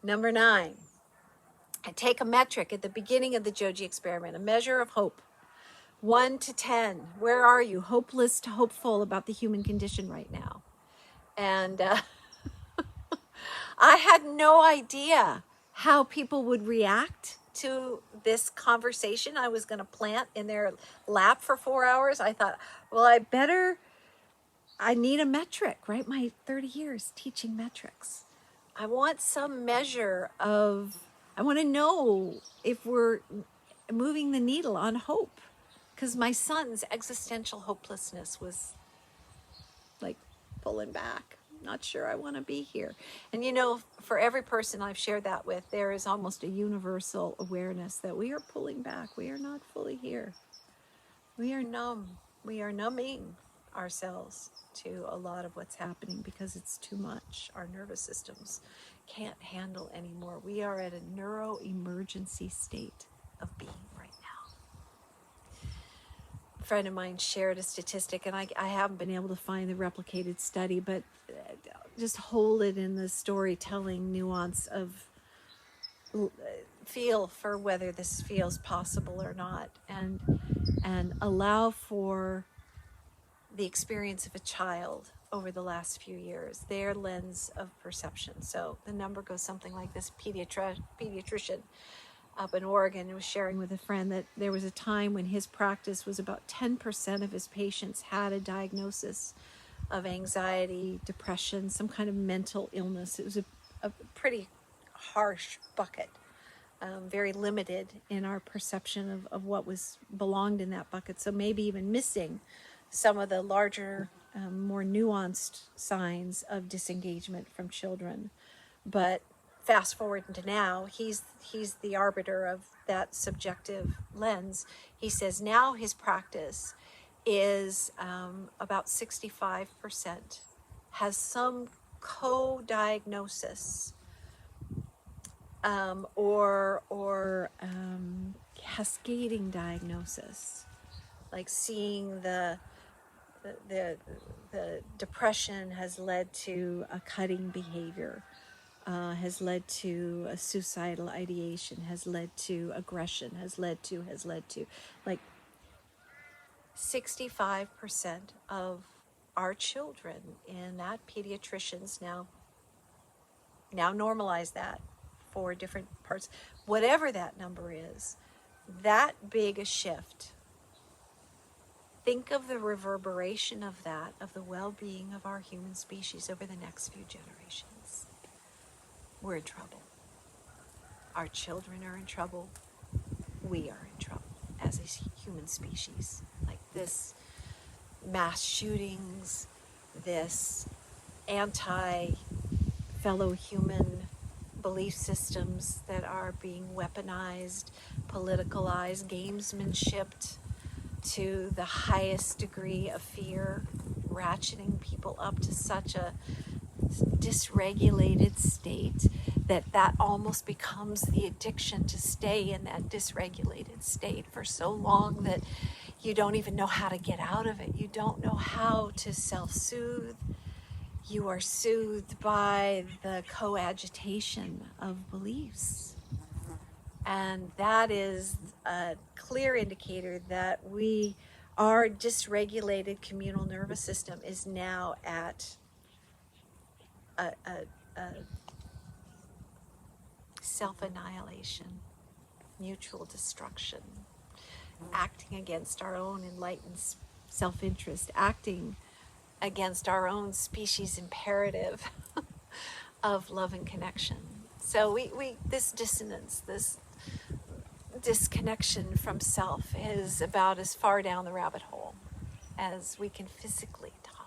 Number 9, I take a metric at the beginning of the Joji experiment, a measure of hope. 1 to 10, where are you? Hopeless to hopeful about the human condition right now. And I had no idea how people would react to this conversation I was going to plant in their lap for 4 hours. I thought, well, I need a metric, right? My 30 years teaching metrics. I want some measure of, I want to know if we're moving the needle on hope. Because my son's existential hopelessness was like pulling back. Not sure I want to be here. And you know, for every person I've shared that with, there is almost a universal awareness that we are pulling back. We are not fully here. We are numb. We are numbing ourselves to a lot of what's happening because it's too much. Our nervous systems can't handle anymore. We are at a neuro-emergency state of being right now. A friend of mine shared a statistic, and I haven't been able to find the replicated study, but just hold it in the storytelling nuance of feel for whether this feels possible or not, and allow for the experience of a child over the last few years, their lens of perception. So the number goes something like this. Pediatrician up in Oregon was sharing with a friend that there was a time when his practice was about 10% of his patients had a diagnosis of anxiety, depression, some kind of mental illness. It was a pretty harsh bucket, very limited in our perception of what belonged in that bucket. So maybe even missing some of the larger, more nuanced signs of disengagement from children. But fast forward into now, he's the arbiter of that subjective lens. He says now his practice is about 65% has some co-diagnosis or cascading diagnosis, like seeing the depression has led to a cutting behavior, has led to a suicidal ideation, has led to aggression, has led to, like 65% of our children in that pediatricians now normalize that for different parts, whatever that number is, that big a shift. Think of the reverberation of that, of the well-being of our human species over the next few generations. We're in trouble. Our children are in trouble. We are in trouble as a human species. Like this mass shootings, this anti-fellow human belief systems that are being weaponized, politicalized, gamesmanshiped to the highest degree of fear, ratcheting people up to such a dysregulated state that almost becomes the addiction to stay in that dysregulated state for so long that you don't even know how to get out of it. You don't know how to self-soothe. You are soothed by the coagitation of beliefs. And that is a clear indicator that our dysregulated communal nervous system is now at a self-annihilation, mutual destruction, acting against our own enlightened self-interest, acting against our own species imperative of love and connection. So we this dissonance, this disconnection from self is about as far down the rabbit hole as we can physically tolerate.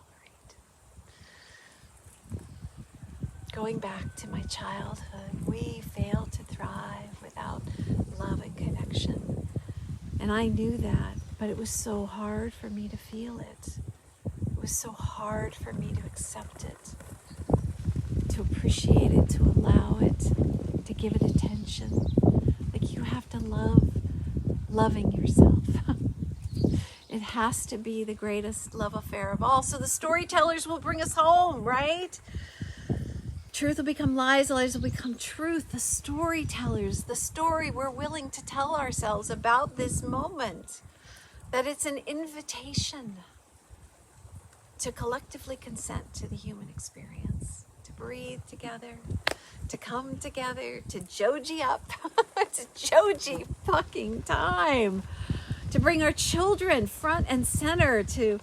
Going back to my childhood, we fail to thrive without love and connection. And I knew that, but it was so hard for me to feel it. It was so hard for me to accept it, to appreciate it, to allow it, to give it attention. Like you have to love loving yourself. It has to be the greatest love affair of all. So the storytellers will bring us home, right? Truth will become lies, lies will become truth. The storytellers, the story we're willing to tell ourselves about this moment, that it's an invitation to collectively consent to the human experience, to breathe together, to come together, to Joji up, to Joji fucking time, to bring our children front and center, to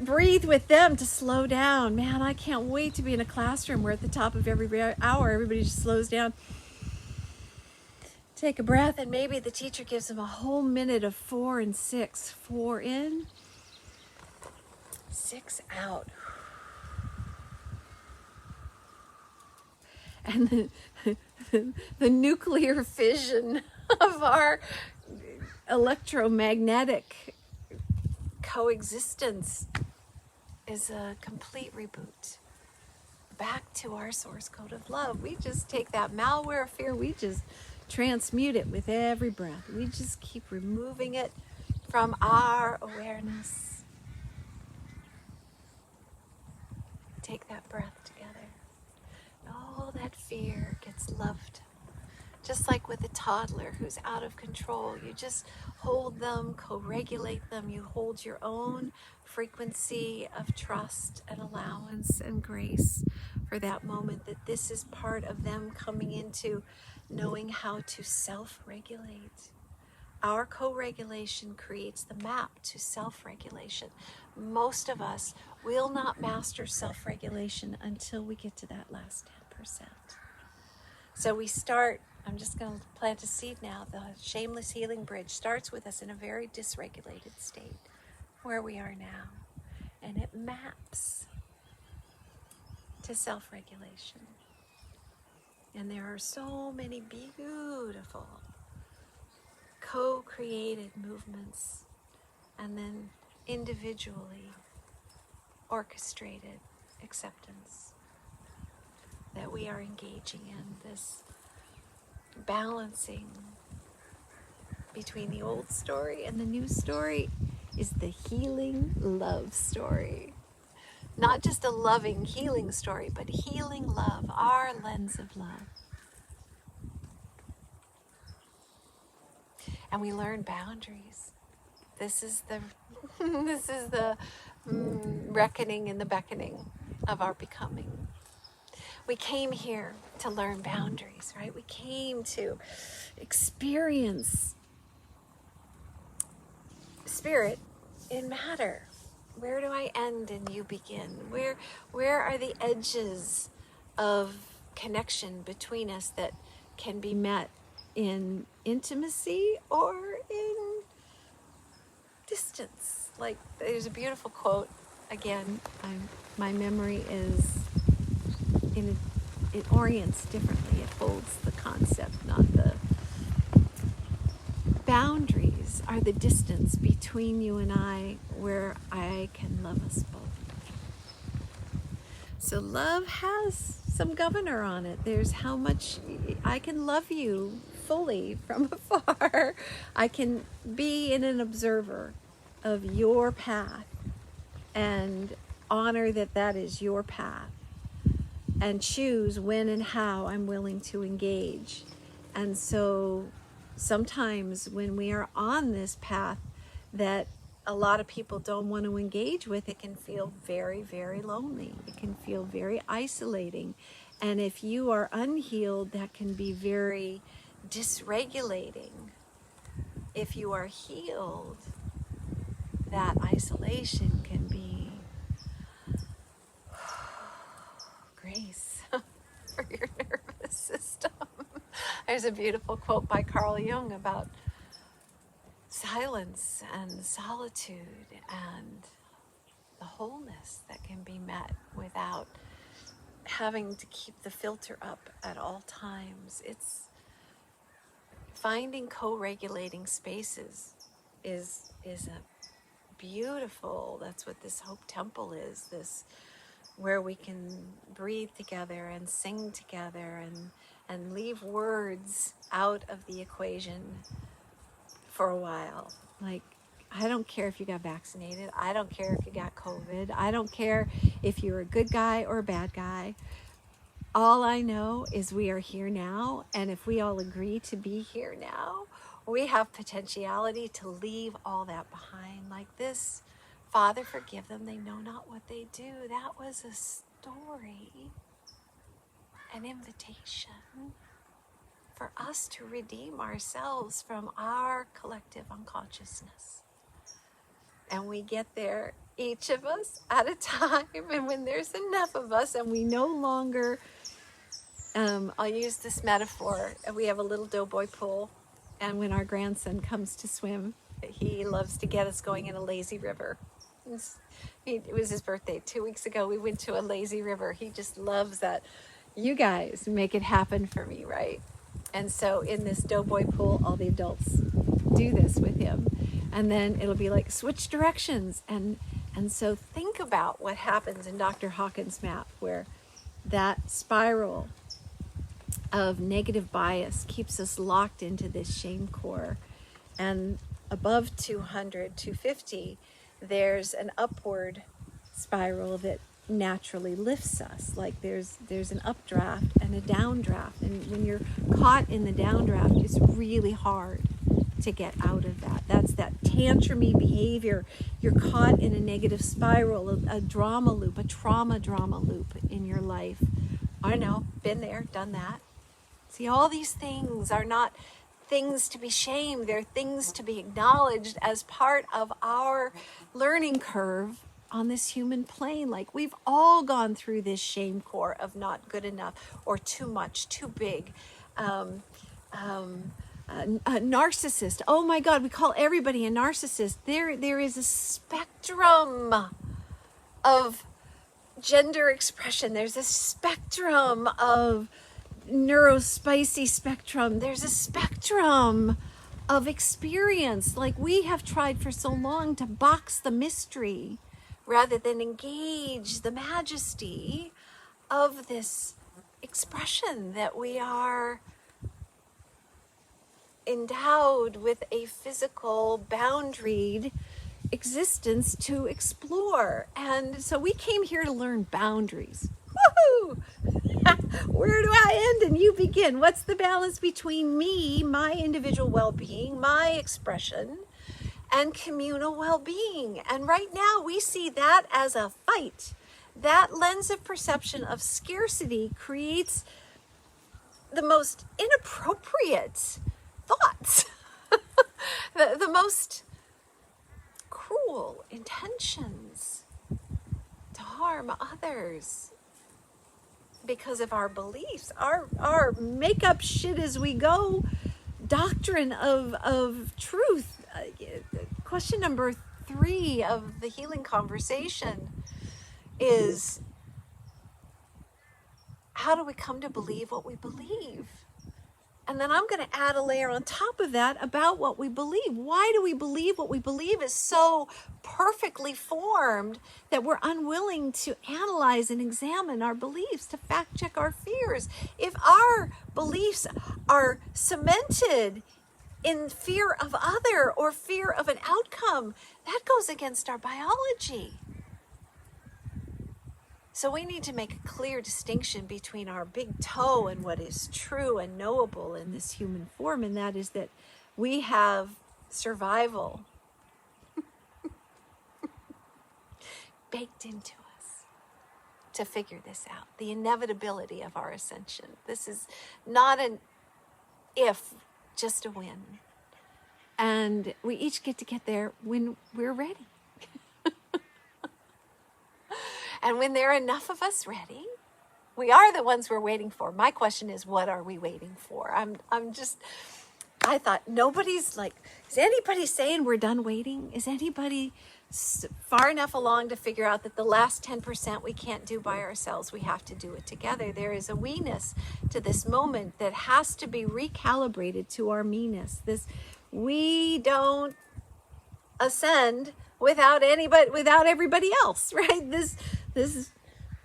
breathe with them, to slow down. Man, I can't wait to be in a classroom where at the top of every hour, everybody just slows down, take a breath, and maybe the teacher gives them a whole minute of 4 and 6. 4 in, 6 out. And the nuclear fission of our electromagnetic coexistence is a complete reboot back to our source code of love. We just take that malware of fear, we just transmute it with every breath. We just keep removing it from our awareness. Take that breath together. All that fear gets loved. Just like with a toddler who's out of control, you just hold them, co-regulate them. You hold your own frequency of trust and allowance and grace for that moment, that this is part of them coming into knowing how to self-regulate. Our co-regulation creates the map to self-regulation. Most of us will not master self-regulation until we get to that last 10%. So we start, I'm just going to plant a seed now. The Shameless Healing Bridge starts with us in a very dysregulated state, where we are now. And it maps to self-regulation. And there are so many beautiful co-created movements, and then individually orchestrated acceptance that we are engaging in, this balancing between the old story and the new story is the healing love story. Not just a loving healing story, but healing love, our lens of love. And we learn boundaries. This is the reckoning and the beckoning of our becoming. We came here to learn boundaries, right? We came to experience spirit in matter. Where do I end and you begin? Where are the edges of connection between us that can be met in intimacy or in distance? Like, there's a beautiful quote. Again, my memory is it orients differently. It holds the concept, not the boundaries are the distance between you and I, where I can love us both. So love has some governor on it. There's how much I can love you fully from afar. I can be in an observer of your path and honor that that is your path, and choose when and how I'm willing to engage. And so sometimes when we are on this path that a lot of people don't want to engage with, it can feel very, very lonely. It can feel very isolating. And if you are unhealed, that can be very dysregulating. If you are healed, that isolation can be grace for your nervous system. There's a beautiful quote by Carl Jung about silence and solitude and the wholeness that can be met without having to keep the filter up at all times. It's finding co-regulating spaces is a beautiful, that's what this Hope Temple is, this where we can breathe together and sing together and leave words out of the equation for a while. Like, I don't care if you got vaccinated. I don't care if you got COVID. I don't care if you're a good guy or a bad guy. All I know is we are here now, and if we all agree to be here now, we have potentiality to leave all that behind. Like this, Father, forgive them, they know not what they do. That was a story, an invitation for us to redeem ourselves from our collective unconsciousness. And we get there, each of us at a time, and when there's enough of us and we no longer... I'll use this metaphor. We have a little doughboy pool, and when our grandson comes to swim, he loves to get us going in a lazy river. It was his birthday 2 weeks ago. We went to a lazy river. He just loves that. You guys make it happen for me, right? And so in this doughboy pool, all the adults do this with him. And then it'll be like switch directions. And so think about what happens in Dr. Hawkins' map, where that spiral of negative bias keeps us locked into this shame core. And above 200, 250, there's an upward spiral that naturally lifts us. Like there's an updraft and a downdraft. And when you're caught in the downdraft, it's really hard to get out of that. That's that tantrumy behavior. You're caught in a negative spiral, a drama loop, a trauma loop in your life. I know, been there, done that. See, all these things are not things to be shamed. They're things to be acknowledged as part of our learning curve on this human plane. Like we've all gone through this shame core of not good enough or too much, too big. A narcissist. Oh my God, we call everybody a narcissist. There is a spectrum of gender expression. There's a spectrum of neurospicy spectrum. There's a spectrum of experience. Like we have tried for so long to box the mystery rather than engage the majesty of this expression that we are endowed with a physical boundaried existence to explore. And so we came here to learn boundaries. Woohoo! Where do I end and you begin? What's the balance between me, my individual well-being, my expression, and communal well-being? And right now we see that as a fight. That lens of perception of scarcity creates the most inappropriate thoughts, the most cruel intentions to harm others because of our beliefs, our make up shit as we go doctrine of truth. Question number 3 of the healing conversation is, how do we come to believe what we believe? And then I'm going to add a layer on top of that about what we believe. Why do we believe what we believe is so perfectly formed that we're unwilling to analyze and examine our beliefs, to fact check our fears? If our beliefs are cemented in fear of other or fear of an outcome, that goes against our biology. So we need to make a clear distinction between our big toe and what is true and knowable in this human form, and that is that we have survival baked into us to figure this out, the inevitability of our ascension. This is not an if, just a when. And we each get to get there when we're ready. And when there are enough of us ready, we are the ones we're waiting for. My question is, what are we waiting for? I thought nobody's like, is anybody saying we're done waiting? Is anybody far enough along to figure out that the last 10% we can't do by ourselves, we have to do it together? There is a we-ness to this moment that has to be recalibrated to our me-ness. We don't ascend without everybody else, right? This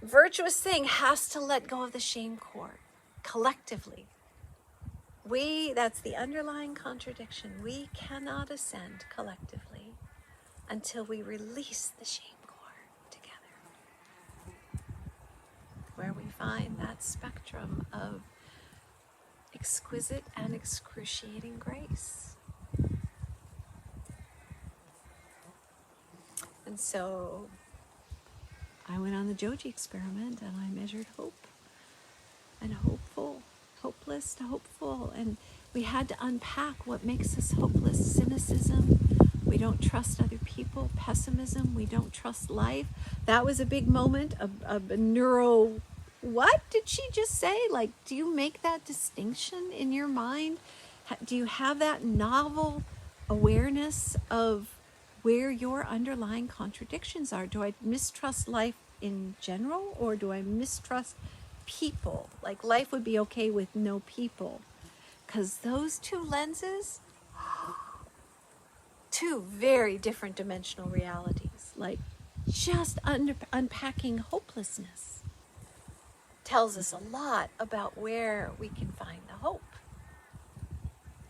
virtuous thing has to let go of the shame cord collectively. That's the underlying contradiction. We cannot ascend collectively until we release the shame cord together. Where we find find that spectrum of exquisite and excruciating grace. And so I went on the Joji experiment and I measured hope and hopeful, hopeless to hopeful. And we had to unpack what makes us hopeless. Cynicism, we don't trust other people. Pessimism, we don't trust life. That was a big moment of a neuro, what did she just say? Like, do you make that distinction in your mind? Do you have that novel awareness of where your underlying contradictions are? Do I mistrust life in general, or do I mistrust people? Like, life would be okay with no people. Because those two lenses, two very different dimensional realities. Like, just unpacking hopelessness tells us a lot about where we can find the hope.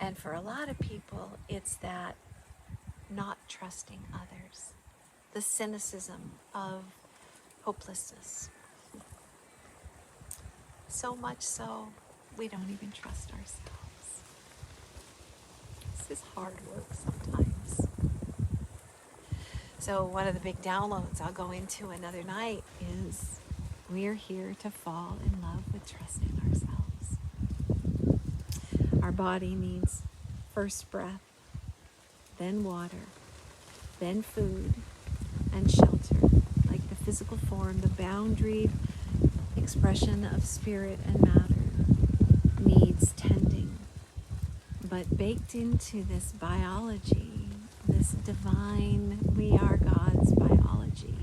And for a lot of people, it's that not trusting others, the cynicism of hopelessness. So much so, we don't even trust ourselves. This is hard work sometimes. So one of the big downloads I'll go into another night is we're here to fall in love with trusting ourselves. Our body needs first breath, then water, then food, and shelter, like the physical form, the boundaried expression of spirit and matter needs tending. But baked into this biology, this divine, we are God's biology,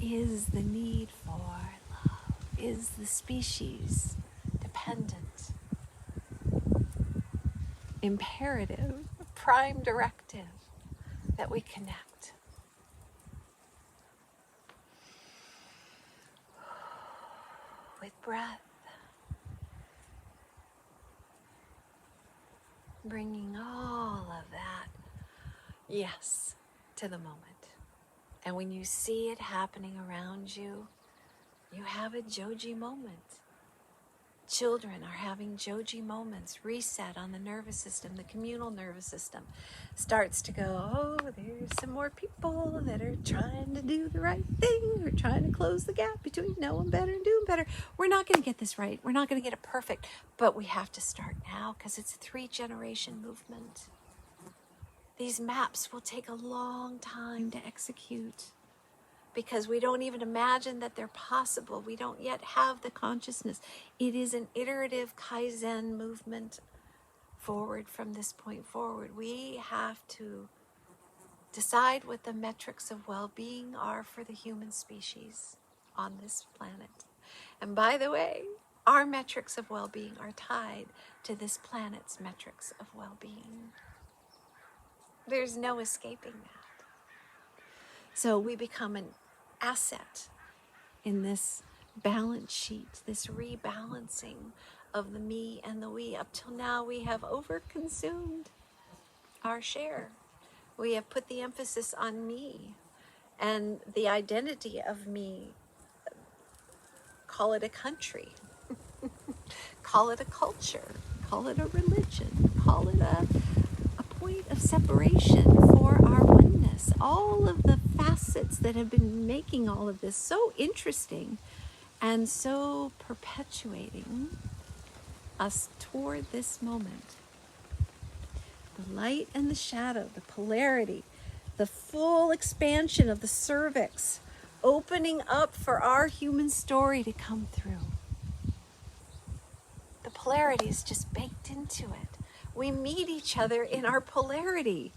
is the need for love, is the species dependent, imperative, prime directive that we connect. With breath, bringing all of that yes to the moment. And when you see it happening around you, you have a Joji moment. Children are having Joji moments, reset on the nervous system, the communal nervous system starts to go, oh, there's some more people that are trying to do the right thing, or trying to close the gap between knowing better and doing better. We're not going to get this right. We're not going to get it perfect, but we have to start now because it's a 3-generation movement. These maps will take a long time to execute, because we don't even imagine that they're possible. We don't yet have the consciousness. It is an iterative Kaizen movement forward from this point forward. We have to decide what the metrics of well-being are for the human species on this planet. And by the way, our metrics of well-being are tied to this planet's metrics of well-being. There's no escaping that. So we become an asset in this balance sheet, this rebalancing of the me and the we. Up till now, we have overconsumed our share. We have put the emphasis on me and the identity of me. Call it a country, call it a culture, call it a religion, call it a point of separation for our oneness. All of the facets that have been making all of this so interesting and so perpetuating us toward this moment. The light and the shadow, the polarity, the full expansion of the cervix, opening up for our human story to come through. The polarity is just baked into it. We meet each other in our polarity,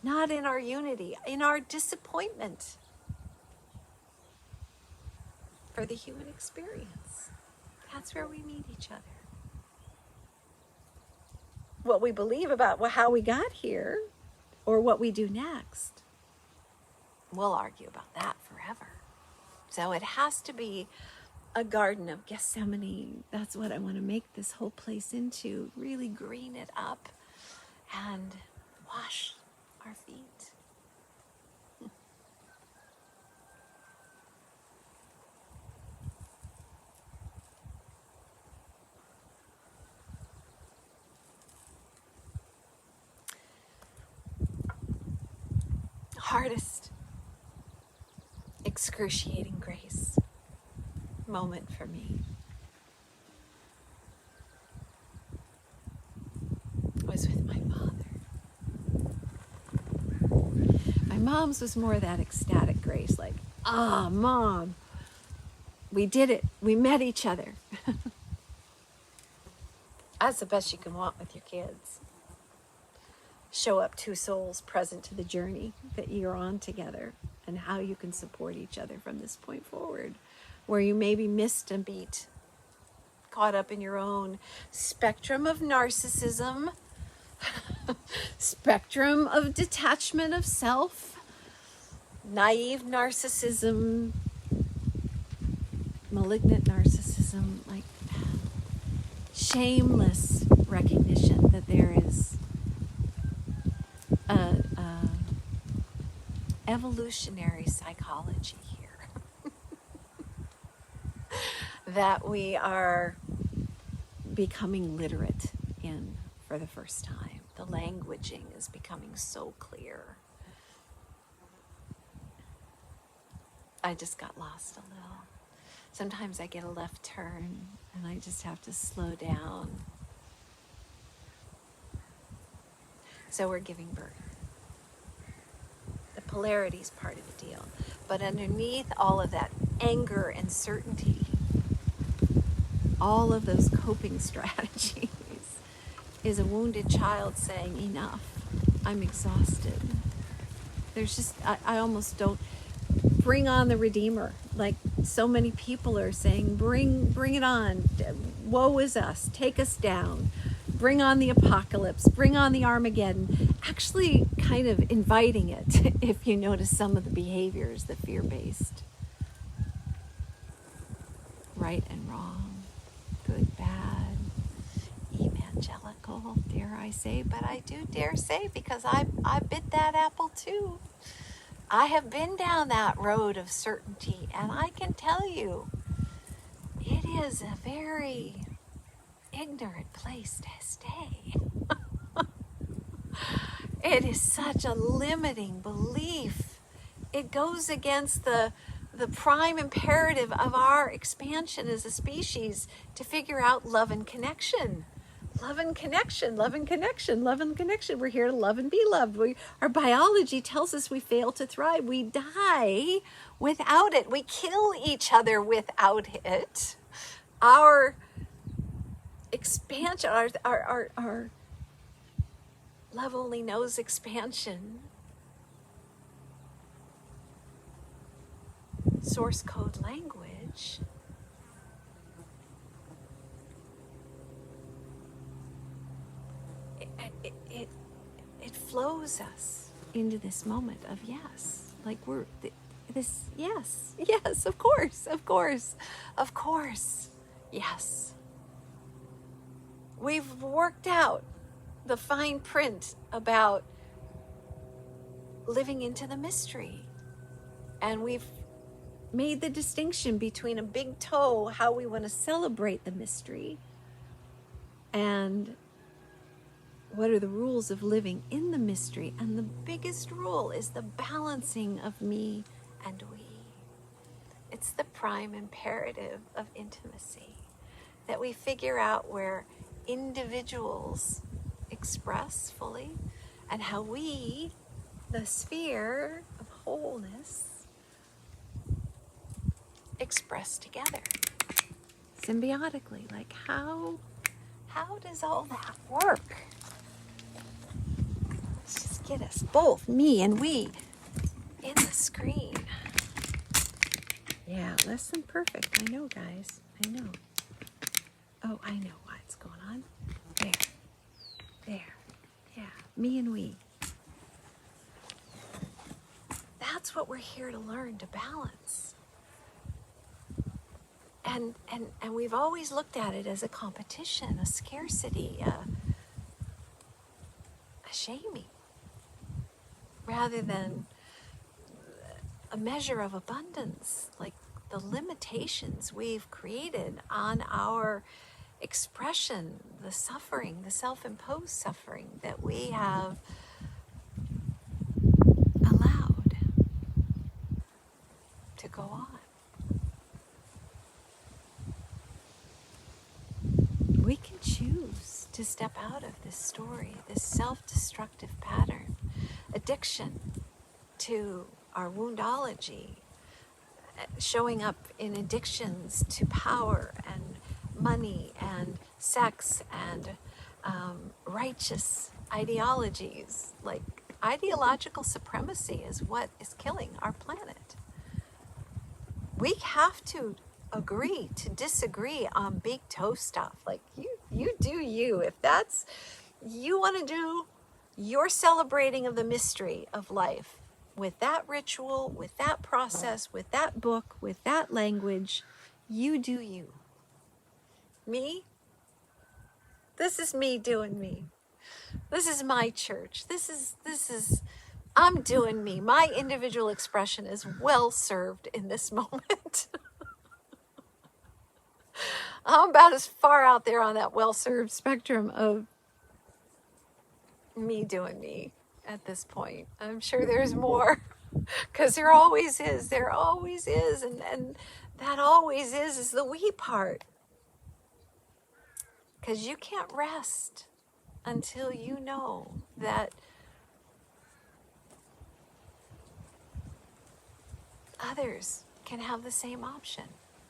not in our unity, in our disappointment for the human experience. That's where we meet each other. What we believe about how we got here, or what we do next, we'll argue about that forever. So it has to be a Garden of Gethsemane. That's what I want to make this whole place into. Really green it up and wash our feet. hardest excruciating grace moment for me was with my father. My mom's was more that ecstatic grace, like, Mom, we did it. We met each other. That's the best you can want with your kids. Show up two souls present to the journey that you're on together and how you can support each other from this point forward, where you maybe missed a beat, caught up in your own spectrum of narcissism, spectrum of detachment of self, naive narcissism, malignant narcissism, like shameless recognition that there is a evolutionary psychology here that we are becoming literate in for the first time. The languaging is becoming so clear. I just got lost a little. Sometimes I get a left turn and I just have to slow down. So we're giving birth. The polarity is part of the deal. But underneath all of that anger and certainty, all of those coping strategies, is a wounded child saying, enough, I'm exhausted. There's just, I almost don't, bring on the Redeemer. Like so many people are saying, bring it on. Woe is us, take us down. Bring on the apocalypse, bring on the Armageddon. Actually kind of inviting it, if you notice some of the behaviors, the fear-based. Right and wrong, good, bad, evangelical, dare I say, but I do dare say because I bit that apple too. I have been down that road of certainty, and I can tell you, it is a very ignorant place to stay. It is such a limiting belief. It goes against the prime imperative of our expansion as a species to figure out love and connection. Love and connection, love and connection, love and connection. We're here to love and be loved. Our biology tells us we fail to thrive. We die without it. We kill each other without it. Our expansion, our love only knows expansion. Source code language. It flows us into this moment of yes. Like we're this, yes, of course, yes. We've worked out the fine print about living into the mystery. And we've made the distinction between a big toe, how we want to celebrate the mystery, and what are the rules of living in the mystery. And the biggest rule is the balancing of me and we. It's the prime imperative of intimacy, that we figure out where individuals express fully and how we, the sphere of wholeness, express together symbiotically. Like how does all that work? Let's just get us both, me and we, in the screen. Yeah, less than perfect. I know, guys. I know. Oh, I know what's going on. There. Yeah, me and we. That's what we're here to learn, to balance. And we've always looked at it as a competition, a scarcity, a shaming, rather than a measure of abundance, like the limitations we've created on our expression, the suffering, the self-imposed suffering that we have allowed. to go on. We can choose to step out of this story, this self-destructive pattern, addiction to our woundology, showing up in addictions to power and money and sex and righteous ideologies. Like, ideological supremacy is what is killing our planet. We have to agree to disagree on big toe stuff. Like, you do you. If that's, you want to do your celebrating of the mystery of life with that ritual, with that process, with that book, with that language, you do you. Me? This is me doing me. This is my church. This is I'm doing me. My individual expression is well served in this moment. I'm about as far out there on that well-served spectrum of me doing me at this point. I'm sure there's more, because there always is. There always is. And that always is the we part. Because you can't rest until you know that others can have the same option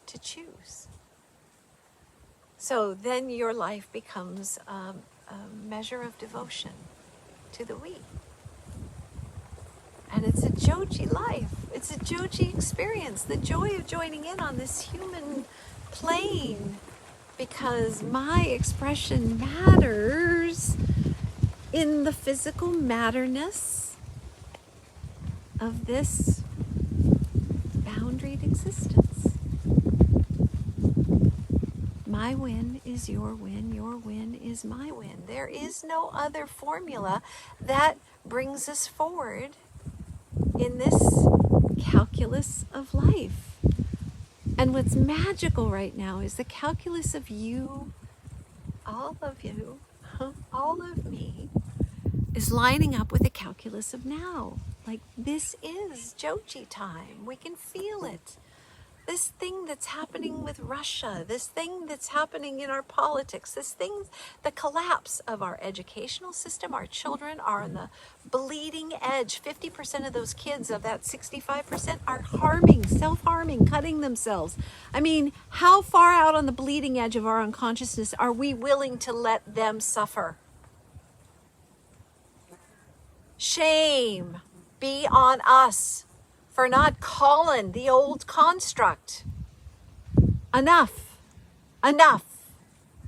to choose. So then your life becomes a measure of devotion to the we. And it's a Joji life. It's a Joji experience. The joy of joining in on this human plane, because my expression matters in the physical matterness of this boundaried existence. My win is your win is my win. There is no other formula that brings us forward in this calculus of life. And what's magical right now is the calculus of you, all of you, all of me, is lining up with the calculus of now. Like, this is Joji time. We can feel it. This thing that's happening with Russia, this thing that's happening in our politics, this thing, the collapse of our educational system. Our children are on the bleeding edge. 50% of those kids of that 65% are harming, self-harming, cutting themselves. I mean, how far out on the bleeding edge of our unconsciousness are we willing to let them suffer? Shame be on us for not calling the old construct. Enough, enough,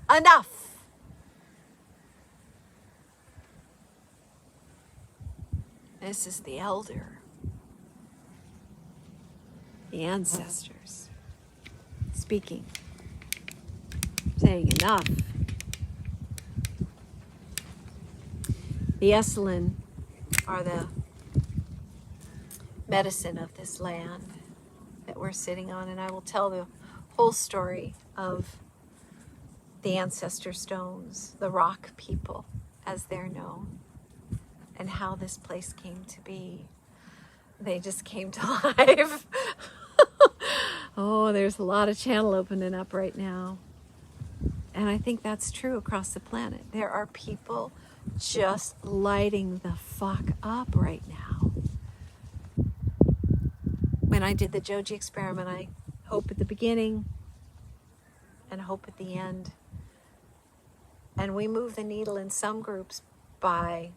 enough. This is the elder, the ancestors, speaking, saying enough. The Esalen are the medicine of this land that we're sitting on, and I will tell the whole story of the ancestor stones, the rock people as they're known, and how this place came to be. They just came to life. Oh, there's a lot of channel opening up right now, and I think that's true across the planet. There are people just lighting the fuck up right now. When I did the Joji experiment, I hope at the beginning and hope at the end. And we moved the needle in some groups by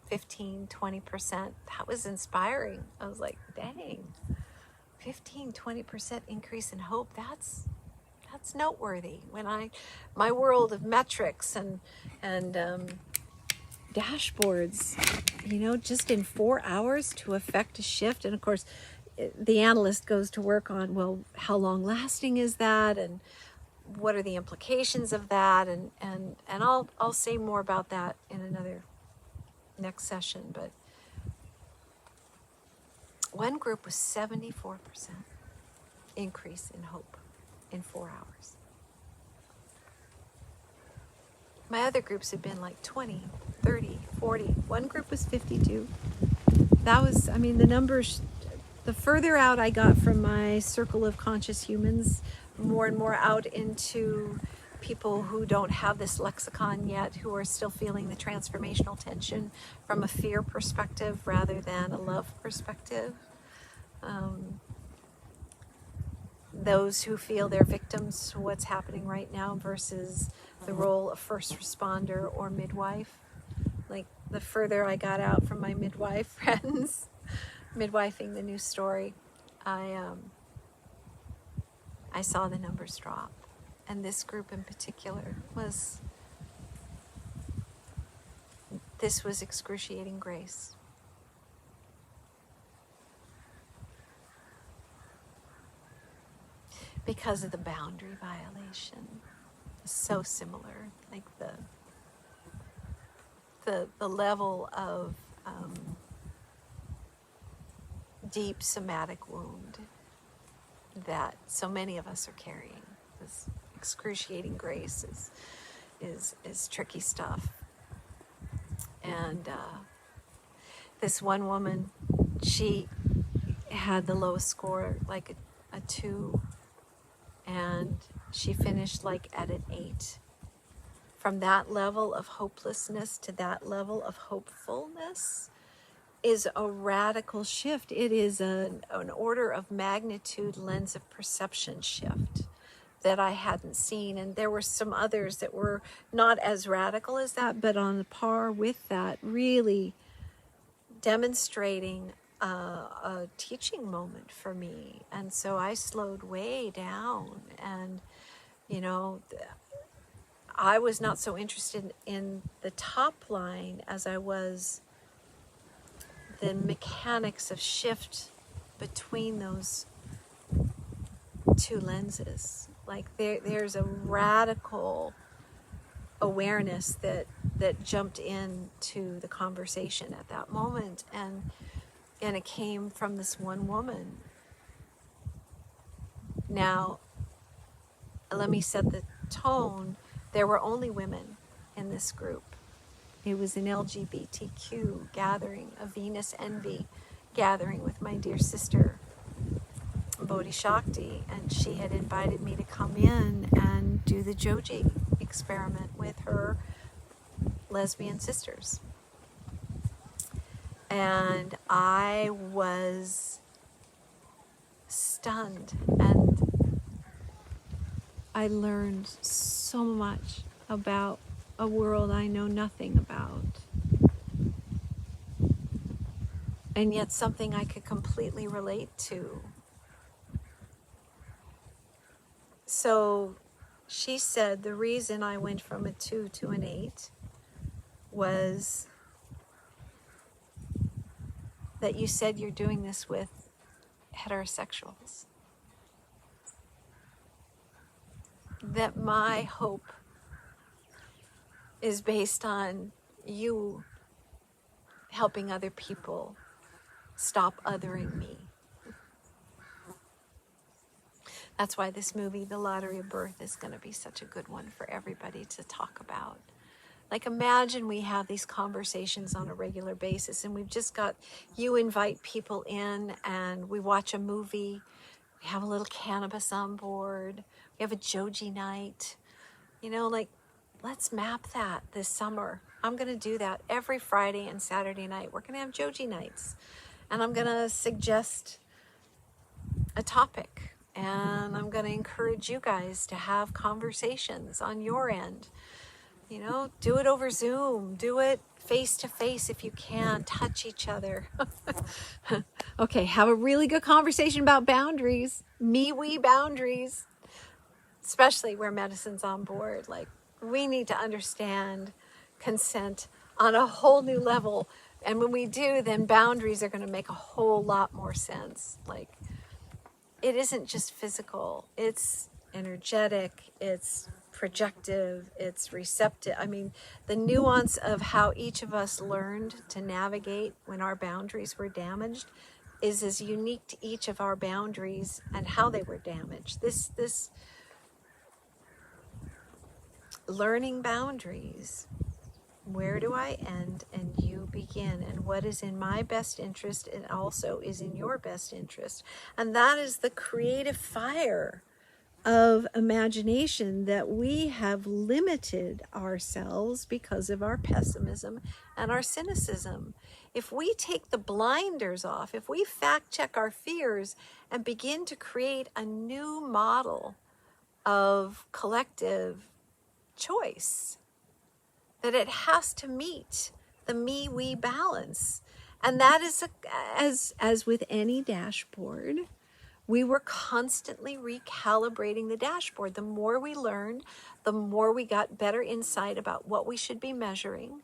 15, 20%. That was inspiring. I was like, dang, 15, 20% increase in hope. That's noteworthy. When my world of metrics and dashboards, just in 4 hours to affect a shift. And of course, the analyst goes to work on, well, how long lasting is that, and what are the implications of that, and I'll say more about that in another next session. But one group was 74% increase in hope in 4 hours. My other groups had been like 20, 30, 40. One group was 52. That was, the numbers the further out I got from my circle of conscious humans, more and more out into people who don't have this lexicon yet, who are still feeling the transformational tension from a fear perspective rather than a love perspective. Those who feel they're victims to what's happening right now versus the role of first responder or midwife. Like, the further I got out from my midwife friends, midwifing the new story, I saw the numbers drop. And this group in particular was excruciating grace. Because of the boundary violation. So similar, like the level of deep somatic wound that so many of us are carrying. This excruciating grace is tricky stuff. And this one woman, she had the lowest score, like a 2, and she finished like at an 8. From that level of hopelessness to that level of hopefulness is a radical shift. It is an order of magnitude lens of perception shift that I hadn't seen. And there were some others that were not as radical as that, but on par with that, really demonstrating a teaching moment for me. And so I slowed way down, and, you know, I was not so interested in the top line as I was the mechanics of shift between those two lenses. Like there's a radical awareness that jumped into the conversation at that moment, and it came from this one woman. Now, let me set the tone. There were only women in this group. It was an LGBTQ gathering, a Venus Envy gathering with my dear sister, Bodhi Shakti, and she had invited me to come in and do the Joji experiment with her lesbian sisters. And I was stunned, and I learned so much about a world I know nothing about, and yet something I could completely relate to. So she said the reason I went from a 2 to an 8 was that you said you're doing this with heterosexuals. That my hope is based on you helping other people stop othering me. That's why this movie, The Lottery of Birth, is going to be such a good one for everybody to talk about. Like, imagine we have these conversations on a regular basis, and we've just got, you invite people in, and we watch a movie, we have a little cannabis on board, we have a Joji night, you know, like, let's map that this summer. I'm going to do that every Friday and Saturday night. We're going to have Joji nights, and I'm going to suggest a topic, and I'm going to encourage you guys to have conversations on your end. You know, do it over Zoom, do it face to face if you can, touch each other. Okay, have a really good conversation about boundaries, we boundaries, especially where medicine's on board. Like, we need to understand consent on a whole new level. And when we do, then boundaries are going to make a whole lot more sense. Like, it isn't just physical, it's energetic, it's projective, it's receptive. I mean, the nuance of how each of us learned to navigate when our boundaries were damaged is as unique to each of our boundaries and how they were damaged. This learning boundaries Where do I end and you begin? And what is in my best interest and also is in your best interest? And that is the creative fire of imagination, that we have limited ourselves because of our pessimism and our cynicism. If we take the blinders off, if we fact check our fears and begin to create a new model of collective choice, that it has to meet the me-we balance. And that is, as with any dashboard, we were constantly recalibrating the dashboard. The more we learned, the more we got better insight about what we should be measuring.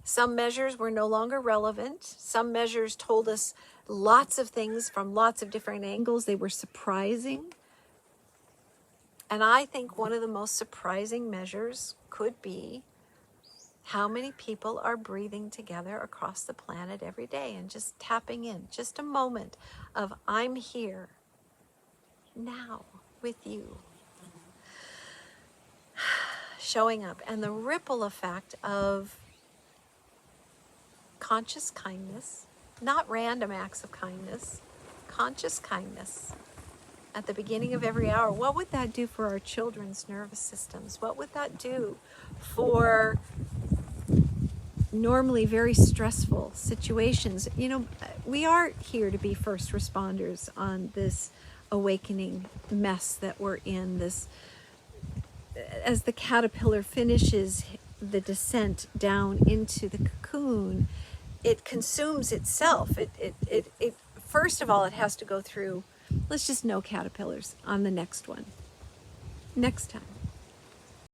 Some measures were no longer relevant. Some measures told us lots of things from lots of different angles. They were surprising. And I think one of the most surprising measures could be how many people are breathing together across the planet every day and just tapping in, just a moment of I'm here now with you, showing up, and the ripple effect of conscious kindness, not random acts of kindness, conscious kindness at the beginning of every hour. What would that do for our children's nervous systems? What would that do for normally very stressful situations? You know, we are here to be first responders on this awakening mess that we're in. This, as the caterpillar finishes the descent down into the cocoon, it consumes itself. It first of all, it has to go through, let's just know caterpillars on the next one. Next time.